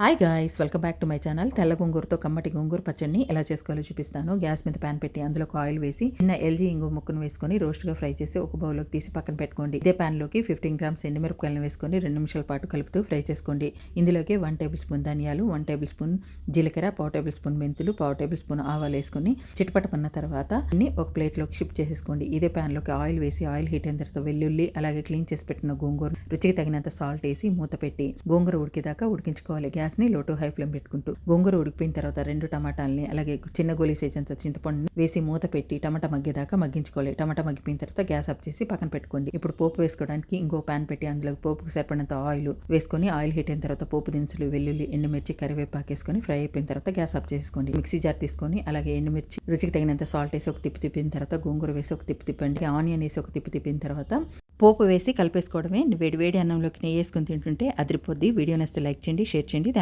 Hi guys, welcome back to my channel. తెల్ల గోంగూరతో కమ్మటి గోంగూర పచ్చడిని ఎలా చేసుకోవాలో చూపిస్తాను. గ్యాస్ మీద ప్యాన్ పెట్టి అందులో ఆయిల్ వేసి చిన్న ఎల్జీ ఇంగు ముక్కను వేసుకొని రోస్ట్గా ఫ్రై చేసి ఒక బౌల్లోకి తీసి పక్కన పెట్టుకోండి. ఇదే ప్యాన్లోకి 15 గ్రామ్స్ ఎండుమిరపకాయలను వేసుకొని 2 నిమిషాల పాటు కలుపుతూ ఫ్రై చేసుకోండి. ఇందులోకి 1 టేబుల్ స్పూన్ ధనియాలు, 1 టేబుల్ స్పూన్ జీలకర్ర, 1/2 టేబుల్ స్పూన్ మెంతులు, 1/2 టేబుల్ స్పూన్ ఆవాలు వేసుకొని చిటపటపన్న తర్వాత అన్ని ఒక ప్లేట్లోకి షిఫ్ట్ చేసేసుకోండి. ఇదే ప్యాన్లోకి ఆయిల్ వేసి ఆయిల్ హీట్ అయిన తర్వాత వెల్లుల్లి అలాగే క్లీన్ చేసి పెట్టిన గోంగూర, రుచికి తగినంత సాల్ట్ వేసి మూత పెట్టి గోంగూర ఉడికేదాకా ఉడికించుకోవాలి. గ్యాస్ని లో టు హై ఫ్లేమ్ పెట్టుకుంటూ గోంగూర ఉడికిపోయిన తర్వాత 2 టమాటాలని అలాగే చిన్న గోలీ సైజ్ అంత చింతపండుని వేసి మూత పెట్టి టమాటా మగ్గేదాకా మగ్గించుకోవాలి. టమాటా మగ్గిపోయిన తర్వాత గ్యాస్ ఆఫ్ చేసి పక్కన పెట్టుకోండి. ఇప్పుడు పోపు వేసుకోవడానికి ఇంకో ప్యాన్ పెట్టి అందులో పోపుకు సరిపడినంత ఆయిల్ వేసుకొని ఆయిల్ హీట్ అయిన తర్వాత పోపు దినుసులు, వెల్లుల్లి, ఎండుమిర్చి, కరివేపాకు వేసుకొని ఫ్రై అయిపోయిన తర్వాత గ్యాస్ ఆఫ్ చేసుకోండి. మిక్సీ జార్ తీసుకొని అలాగే ఎండుమిర్చి, రుచికి తగినంత సాల్ట్ వేసి ఒక తిప్పిన తర్వాత గోంగూర వేసి ఒక తిప్పండి. ఆనియన్ వేసి ఒక తిప్పిన తర్వాత పోపు వేసి కలిపేసుకోవడమే. వేడి వేడి అన్నంలోకి నెయ్యి వేసుకొని తింటుంటే అదిరిపోద్ది. వీడియో నచ్చితే లైక్ చేయండి, షేర్ చేయండి. థ్యాంక్స్.